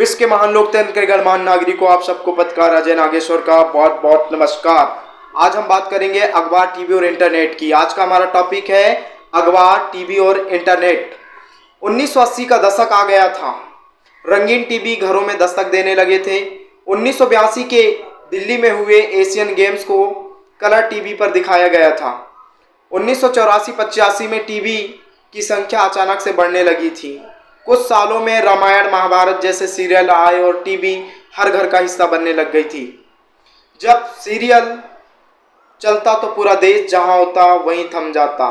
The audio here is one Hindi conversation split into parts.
विश्व के महान लोकतंत्र के गणमान्य नागरिकों, आप सबको पत्रकार अजय नागेश्वर का बहुत बहुत नमस्कार। आज हम बात करेंगे अखबार, टीवी और इंटरनेट की। आज का हमारा टॉपिक है अखबार, टीवी और इंटरनेट। 1980 का दशक आ गया था। रंगीन टीवी घरों में दस्तक देने लगे थे। 1982 के दिल्ली में हुए एशियन गेम्स को कलर टीवी पर दिखाया गया था। 1984-85 में टीवी की संख्या अचानक से बढ़ने लगी थी। कुछ सालों में रामायण, महाभारत जैसे सीरियल आए और टीवी हर घर का हिस्सा बनने लग गई थी। जब सीरियल चलता तो पूरा देश जहां होता वहीं थम जाता।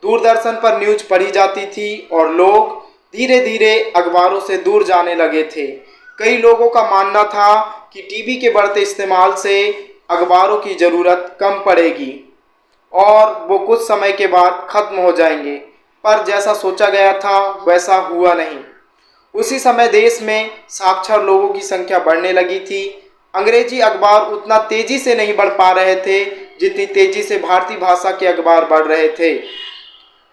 दूरदर्शन पर न्यूज पढ़ी जाती थी और लोग धीरे धीरे अखबारों से दूर जाने लगे थे। कई लोगों का मानना था कि टीवी के बढ़ते इस्तेमाल से अखबारों की ज़रूरत कम पड़ेगी और वो कुछ समय के बाद ख़त्म हो जाएंगे, पर जैसा सोचा गया था वैसा हुआ नहीं। उसी समय देश में साक्षर लोगों की संख्या बढ़ने लगी थी। अंग्रेजी अखबार उतना तेजी से नहीं बढ़ पा रहे थे जितनी तेजी से भारतीय भाषा के अखबार बढ़ रहे थे।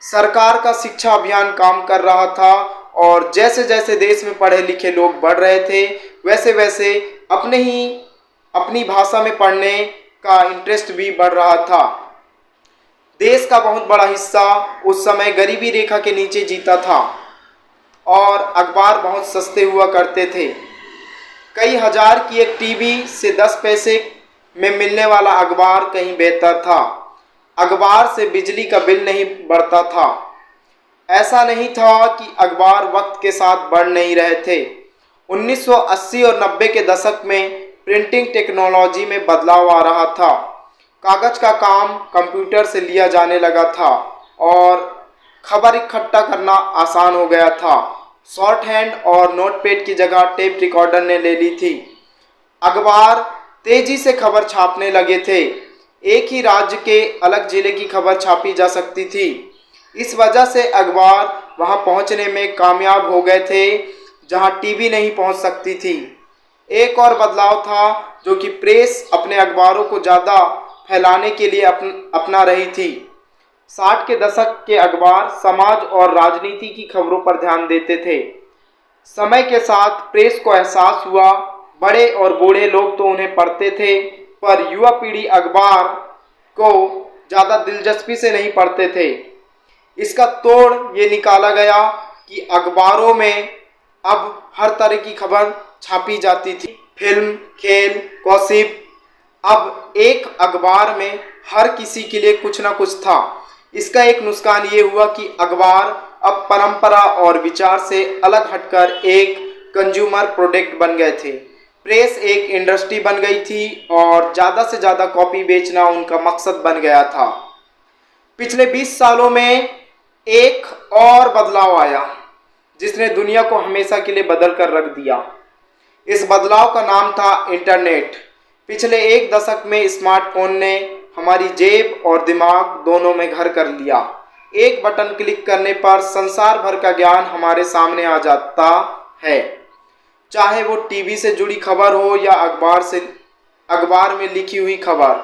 सरकार का शिक्षा अभियान काम कर रहा था और जैसे जैसे देश में पढ़े लिखे लोग बढ़ रहे थे वैसे वैसे अपनी भाषा में पढ़ने का इंटरेस्ट भी बढ़ रहा था। देश का बहुत बड़ा हिस्सा उस समय गरीबी रेखा के नीचे जीता था और अखबार बहुत सस्ते हुआ करते थे। कई हजार की एक टीवी से 10 पैसे में मिलने वाला अखबार कहीं बेहतर था। अखबार से बिजली का बिल नहीं बढ़ता था। ऐसा नहीं था कि अखबार वक्त के साथ बढ़ नहीं रहे थे। 1980 और 90 के दशक में प्रिंटिंग टेक्नोलॉजी में बदलाव आ रहा था। कागज का काम कंप्यूटर से लिया जाने लगा था और खबर इकट्ठा करना आसान हो गया था। शॉर्ट हैंड और नोटपैड की जगह टेप रिकॉर्डर ने ले ली थी। अखबार तेजी से खबर छापने लगे थे। एक ही राज्य के अलग जिले की खबर छापी जा सकती थी। इस वजह से अखबार वहां पहुंचने में कामयाब हो गए थे जहां टीवी नहीं पहुंच सकती थी। एक और बदलाव था जो कि प्रेस अपने अखबारों को ज़्यादा फैलाने के लिए अपना रही थी। 60 के दशक के अखबार समाज और राजनीति की खबरों पर ध्यान देते थे। समय के साथ प्रेस को एहसास हुआ, बड़े और बूढ़े लोग तो उन्हें पढ़ते थे पर युवा पीढ़ी अखबार को ज़्यादा दिलचस्पी से नहीं पढ़ते थे। इसका तोड़ ये निकाला गया कि अखबारों में अब हर तरह की खबर छापी जाती थी। फिल्म, खेल, गॉसिप। अब एक अखबार में हर किसी के लिए कुछ ना कुछ था। इसका एक नुकसान ये हुआ कि अखबार अब परंपरा और विचार से अलग हटकर एक कंज्यूमर प्रोडक्ट बन गए थे। प्रेस एक इंडस्ट्री बन गई थी और ज़्यादा से ज़्यादा कॉपी बेचना उनका मकसद बन गया था। पिछले 20 सालों में एक और बदलाव आया जिसने दुनिया को हमेशा के लिए बदल कर रख दिया। इस बदलाव का नाम था इंटरनेट। पिछले एक दशक में स्मार्टफोन ने हमारी जेब और दिमाग दोनों में घर कर लिया। एक बटन क्लिक करने पर संसार भर का ज्ञान हमारे सामने आ जाता है, चाहे वो टीवी से जुड़ी खबर हो या अखबार में लिखी हुई खबर।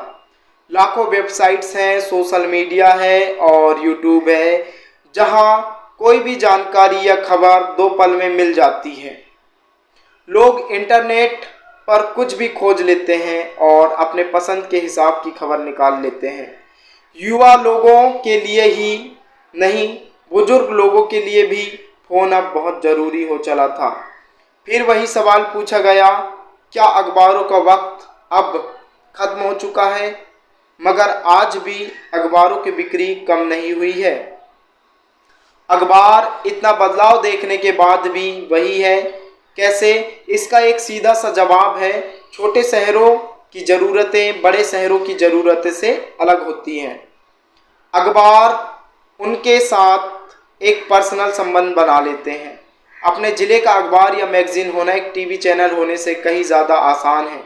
लाखों वेबसाइट्स हैं, सोशल मीडिया है और यूट्यूब है जहां कोई भी जानकारी या खबर 2 पल में मिल जाती है। लोग इंटरनेट पर कुछ भी खोज लेते हैं और अपने पसंद के हिसाब की खबर निकाल लेते हैं। युवा लोगों के लिए ही नहीं, बुजुर्ग लोगों के लिए भी फ़ोन अब बहुत ज़रूरी हो चला था। फिर वही सवाल पूछा गया, क्या अखबारों का वक्त अब ख़त्म हो चुका है? मगर आज भी अखबारों की बिक्री कम नहीं हुई है। अखबार इतना बदलाव देखने के बाद भी वही है। कैसे? इसका एक सीधा सा जवाब है, छोटे शहरों की ज़रूरतें बड़े शहरों की ज़रूरतें से अलग होती हैं। अखबार उनके साथ एक पर्सनल संबंध बना लेते हैं। अपने ज़िले का अखबार या मैगज़ीन होना एक टीवी चैनल होने से कहीं ज़्यादा आसान है।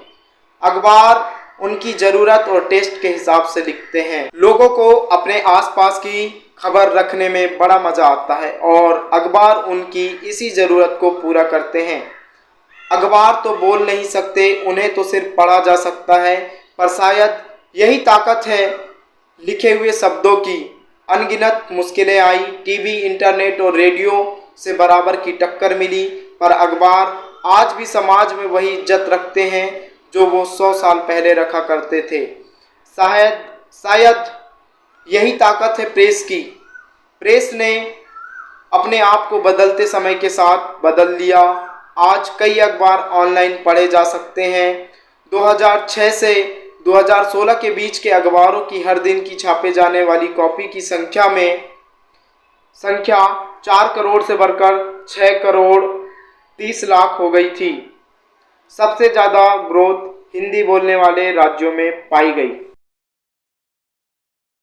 अखबार उनकी ज़रूरत और टेस्ट के हिसाब से लिखते हैं। लोगों को अपने आसपास की खबर रखने में बड़ा मज़ा आता है और अखबार उनकी इसी ज़रूरत को पूरा करते हैं। अखबार तो बोल नहीं सकते, उन्हें तो सिर्फ पढ़ा जा सकता है, पर शायद यही ताकत है लिखे हुए शब्दों की। अनगिनत मुश्किलें आई, टीवी, इंटरनेट और रेडियो से बराबर की टक्कर मिली, पर अखबार आज भी समाज में वही इज्जत रखते हैं जो वो 100 साल पहले रखा करते थे। शायद यही ताकत है प्रेस की। प्रेस ने अपने आप को बदलते समय के साथ बदल लिया। आज कई अखबार ऑनलाइन पढ़े जा सकते हैं। 2006 से 2016 के बीच के अखबारों की हर दिन की छापे जाने वाली कॉपी की संख्या 4 करोड़ से बढ़कर 6 करोड़ 30 लाख हो गई थी। सबसे ज़्यादा ग्रोथ हिंदी बोलने वाले राज्यों में पाई गई।